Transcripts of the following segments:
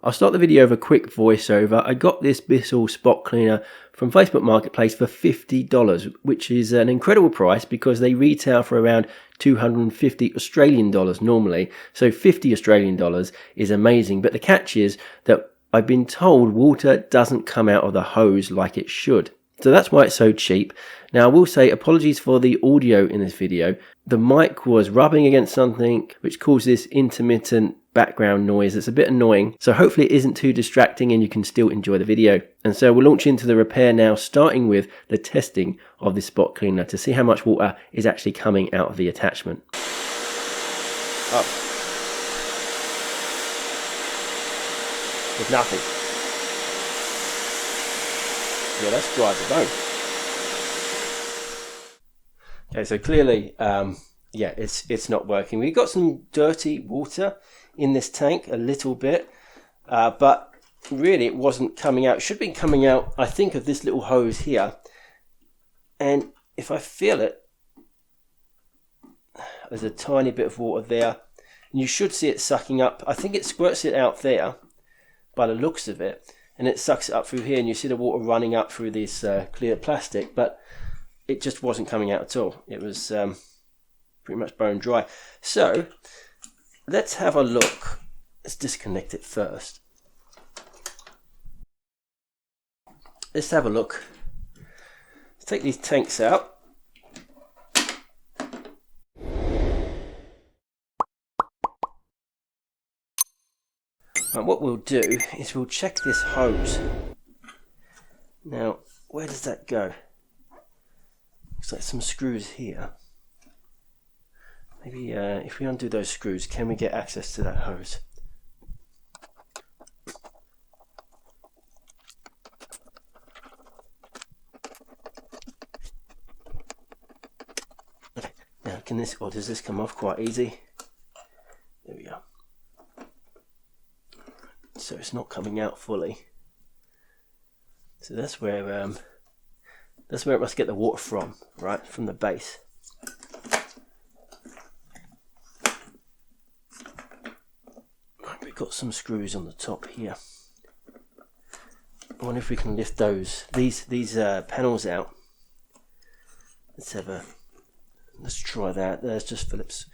I'll start the video with a quick voiceover. I got this Bissell Spot Cleaner from Facebook Marketplace for $50, which is an incredible price because they retail for around 250 Australian dollars normally. So 50 Australian dollars is amazing, but the catch is that I've been told water doesn't come out of the hose like it should. So that's why it's so cheap. Now I will say apologies for the audio in this video. The mic was rubbing against something which caused this intermittent background noise. It's a bit annoying. So hopefully it isn't too distracting and you can still enjoy the video. And so we'll launch into the repair now, starting with the testing of this spot cleaner to see how much water is actually coming out of the attachment. Up. There's nothing. Yeah, that's dry as a bone. Okay, so clearly, yeah, it's not working. We've got some dirty water in this tank, a little bit, but really it wasn't coming out. It should have been coming out, I think, of this little hose here. And if I feel it, there's a tiny bit of water there. And you should see it sucking up. I think it squirts it out there by the looks of it. And it sucks it up through here, and you see the water running up through this clear plastic, but it just wasn't coming out at all. It was pretty much bone dry. So let's have a look. Let's disconnect it first. Let's have a look. Let's take these tanks out. And what we'll do is we'll check this hose. Now, where does that go? Looks like some screws here. Maybe if we undo those screws, can we get access to that hose? Okay, now can this, or does this come off quite easy? There we go. So it's not coming out fully. So that's where it must get the water from, right? From the base. Right, we've got some screws on the top here. I wonder if we can lift these panels out. Let's try that. There's just Phillips,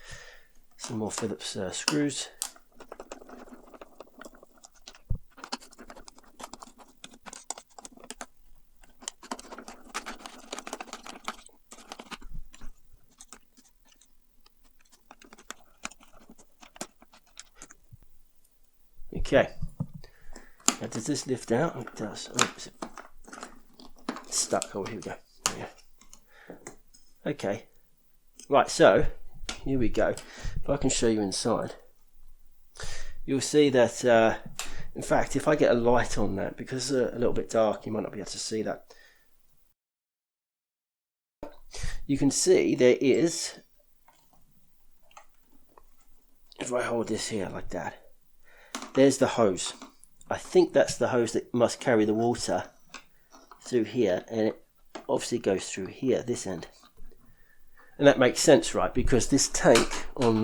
some more Phillips screws. Okay, now does this lift out? It does. Oh, it's stuck. Oh, here we go. Yeah. Okay, right, so here we go. If I can show you inside, you'll see that in fact, if I get a light on that, because it's a little bit dark, you might not be able to see that. You can see there is, if I hold this here like that, there's the hose. I think that's the hose that must carry the water through here, and it obviously goes through here, this end. And that makes sense, right? Because this tank on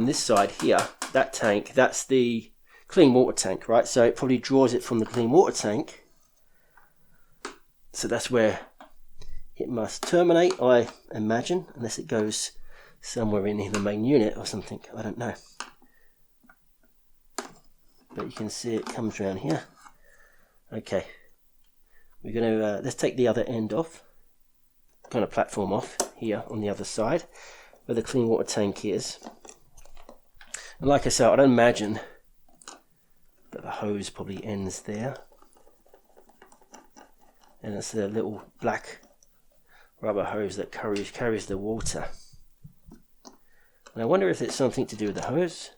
this side here, that tank, that's the clean water tank, right? So it probably draws it from the clean water tank. So that's where it must terminate, I imagine, unless it goes somewhere in the main unit or something. I don't know. But you can see it comes around here. Okay, we're going to let's take the other end off, kind of platform off here on the other side where the clean water tank is. And like I said, I'd imagine that the hose probably ends there, and it's the little black rubber hose that carries the water. And I wonder if it's something to do with the hose.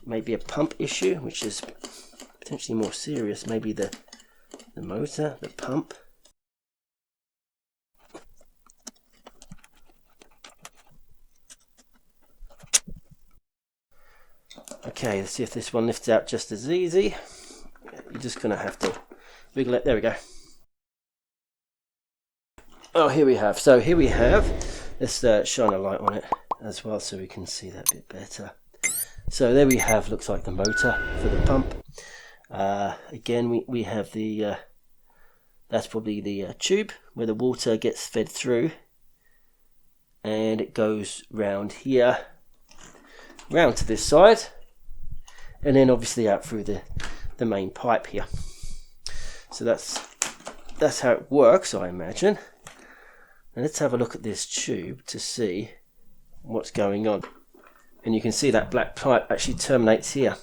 Maybe a pump issue, which is potentially more serious. Maybe the motor, the pump. Okay, let's see if this one lifts out just as easy. You're just going to have to wiggle it. There we go. Oh, here we have. So here we have. Let's shine a light on it as well so we can see that a bit better. So there we have, looks like the motor for the pump. Again, we have the, that's probably the tube where the water gets fed through, and it goes round here, round to this side, and then obviously out through the main pipe here. So that's how it works, I imagine. And let's have a look at this tube to see what's going on. And you can see that black pipe actually terminates here.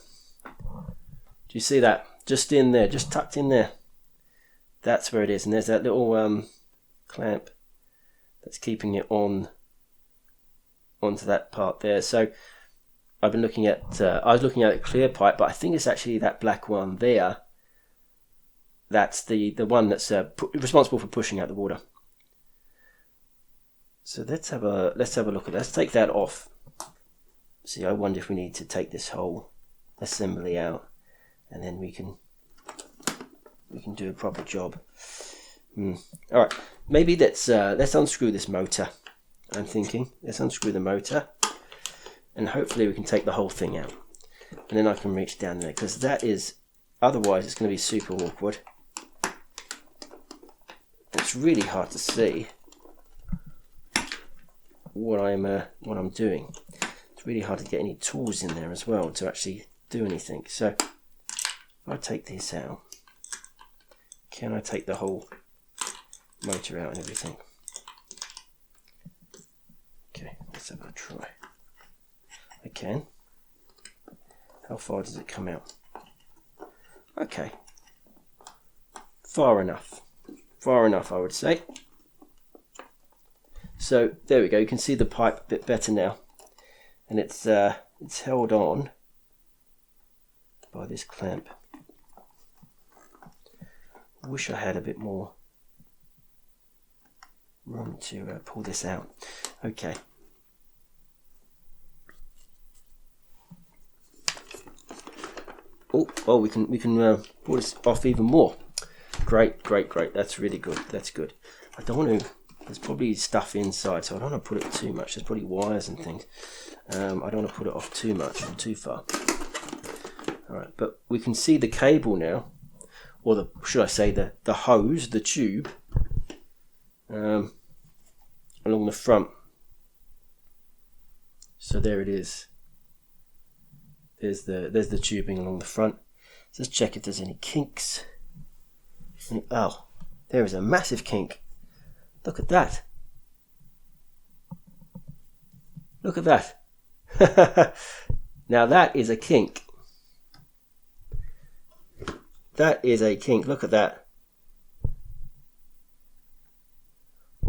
Do you see that? Just in there, just tucked in there. That's where it is. And there's that little clamp that's keeping it onto that part there. So I've been looking at, I was looking at a clear pipe, but I think it's actually that black one there. That's the one that's responsible for pushing out the water. So let's have a look at that. Let's take that off. See, I wonder if we need to take this whole assembly out, and then we can do a proper job. All right, maybe let's unscrew this motor. I'm thinking let's unscrew the motor, and hopefully we can take the whole thing out, and then I can reach down there, because that is, otherwise it's going to be super awkward. It's really hard to see what I'm doing. It's really hard to get any tools in there as well to actually do anything. So if I take this out, can I take the whole motor out and everything? Okay, let's have a try. I can. How far does it come out? Okay, far enough. Far enough, I would say. So there we go. You can see the pipe a bit better now, and it's held on by this clamp. I wish I had a bit more room to pull this out. Okay. Oh, we can pull this off even more. Great. That's really good. That's good. I don't want to. There's probably stuff inside, so I don't want to put it too much. There's probably wires and things. I don't want to put it off too much or too far. All right, but we can see the cable now, or should I say the hose, the tube, along the front. So there it is. There's the tubing along the front. So let's check if there's any kinks. Oh, there is a massive kink. Look at that. Look at that. Now that is a kink. That is a kink. Look at that.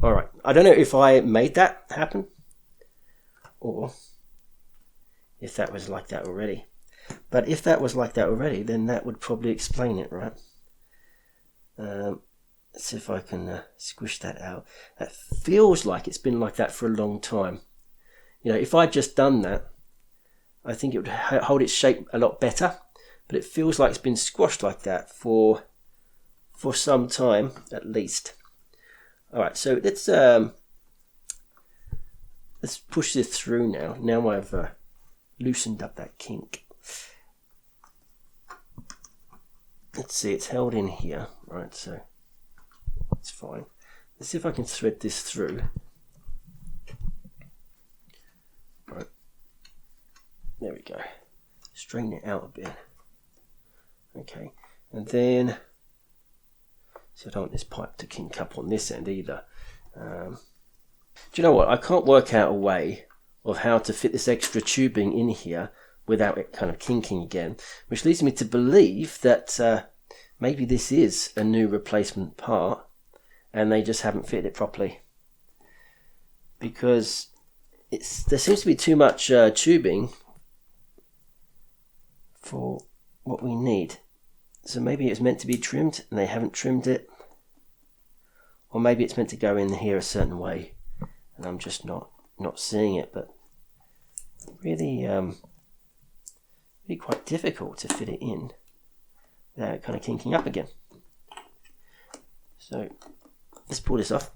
Alright. I don't know if I made that happen, or if that was like that already. But if that was like that already, then that would probably explain it, right? Let's see if I can squish that out. That feels like it's been like that for a long time. You know, if I'd just done that, I think it would hold its shape a lot better. But it feels like it's been squashed like that for some time at least. All right, so let's push this through now. Now I've loosened up that kink. Let's see, it's held in here, right? So it's fine. Let's see if I can thread this through. Right, there we go. Straighten it out a bit. Okay, and then, so I don't want this pipe to kink up on this end either. Do you know what? I can't work out a way of how to fit this extra tubing in here without it kind of kinking again, which leads me to believe that maybe this is a new replacement part and they just haven't fitted it properly, because there seems to be too much tubing for what we need. So maybe it's meant to be trimmed and they haven't trimmed it, or maybe it's meant to go in here a certain way and I'm just not seeing it. But really quite difficult to fit it in without it kind of kinking up again. So let's pull this off.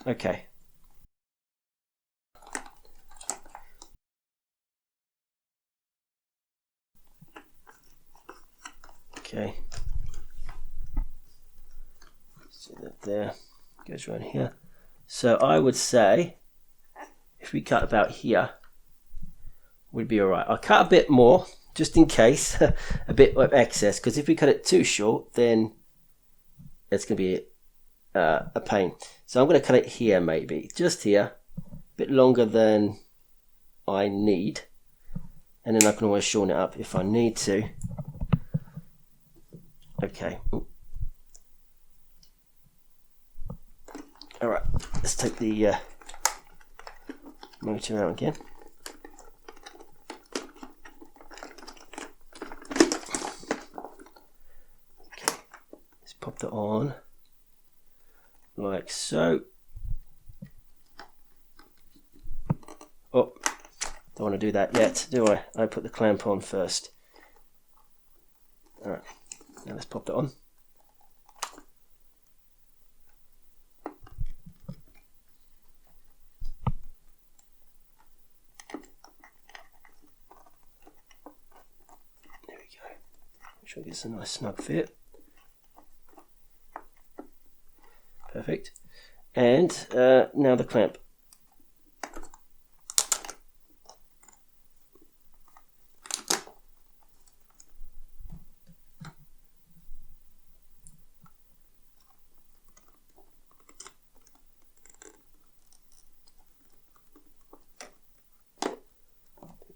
Okay. Okay. See that there, goes around here. So I would say if we cut about here, would be alright. I'll cut a bit more just in case, a bit of excess, because if we cut it too short, then it's going to be a pain. So I'm going to cut it here, maybe just here, a bit longer than I need, and then I can always shorten it up if I need to. Okay. Alright, let's take the motor out again. Okay, let's pop that on like so. Oh, don't want to do that yet, do I? I put the clamp on first. Alright, now let's pop that on. There we go. Make sure it gets a nice snug fit. Perfect. And now the clamp.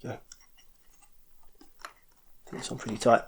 Go. It's on pretty tight.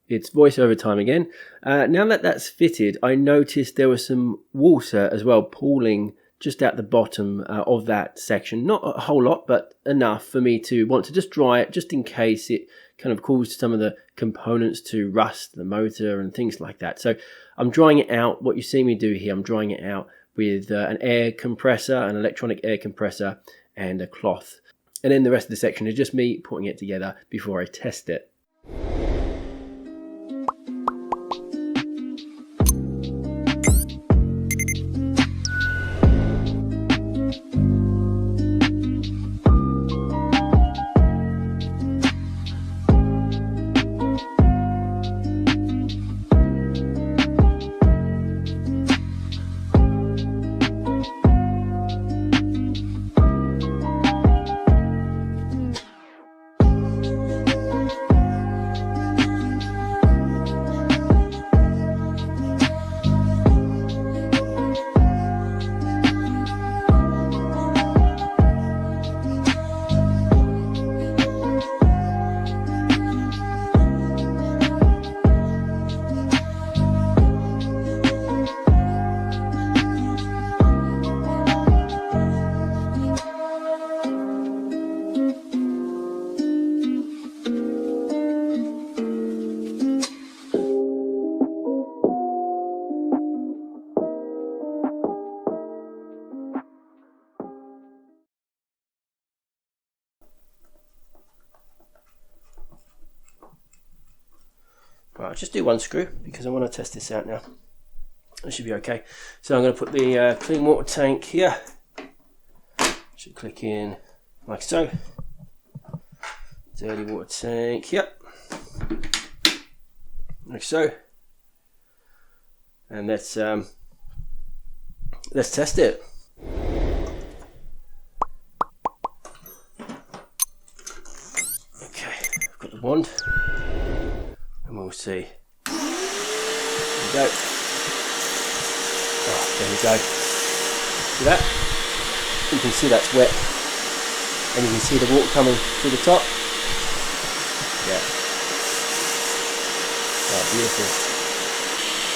It's voiceover time again. Now that that's fitted, I noticed there was some water as well pooling just at the bottom of that section. Not a whole lot, but enough for me to want to just dry it, just in case it kind of caused some of the components to rust, the motor and things like that. So I'm drying it out. What you see me do here, I'm drying it out with an air compressor, an electronic air compressor, and a cloth. And then the rest of the section is just me putting it together before I test it. Right, I'll just do one screw because I want to test this out now. It should be okay. So I'm going to put the clean water tank here. Should click in like so. Dirty water tank, yep. Like so. And let's test it. Okay, I've got the wand. And we'll see. There we go. Oh, there we go. See that? You can see that's wet. And you can see the water coming through the top. Yeah. Oh, beautiful.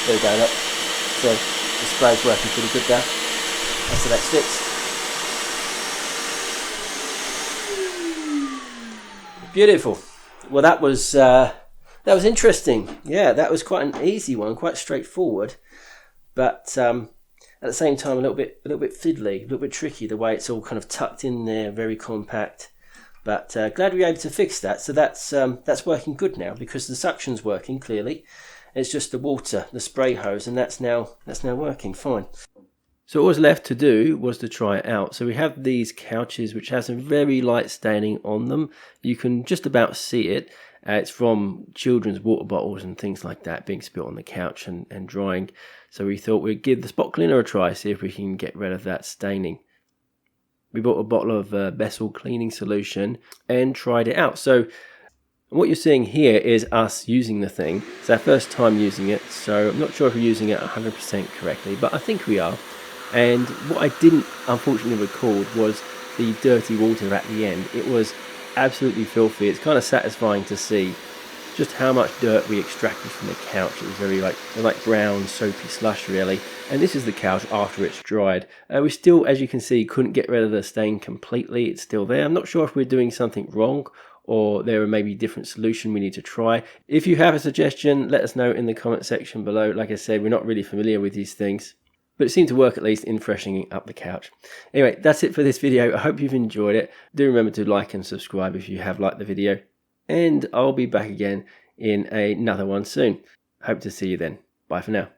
There we go, look. So the spray's working pretty good there. That's the that sticks. Beautiful. Well, that was interesting. Yeah, that was quite an easy one, quite straightforward, but at the same time a little bit fiddly, a little bit tricky the way it's all kind of tucked in there, very compact. But glad we were able to fix that. So that's working good now because the suction's working clearly. It's just the water, the spray hose, and that's now working fine. So all was left to do was to try it out. So we have these couches which has a very light staining on them. You can just about see it. It's from children's water bottles and things like that being spilt on the couch and drying. So we thought we'd give the spot cleaner a try, see if we can get rid of that staining. We bought a bottle of Bissell cleaning solution and tried it out. So what you're seeing here is us using the thing. It's our first time using it, so I'm not sure if we're using it 100% correctly, but I think we are. And what I didn't unfortunately record was the dirty water at the end. It was absolutely filthy. It's kind of satisfying to see just how much dirt we extracted from the couch. It was very like brown soapy slush really. And this is the couch after it's dried. We still, as you can see, couldn't get rid of the stain completely. It's still there. I'm not sure if we're doing something wrong or there may be a different solution we need to try. If you have a suggestion, let us know in the comment section below. Like I said, we're not really familiar with these things, but it seemed to work at least in freshening up the couch. Anyway, that's it for this video. I hope you've enjoyed it. Do remember to like and subscribe if you have liked the video. And I'll be back again in another one soon. Hope to see you then. Bye for now.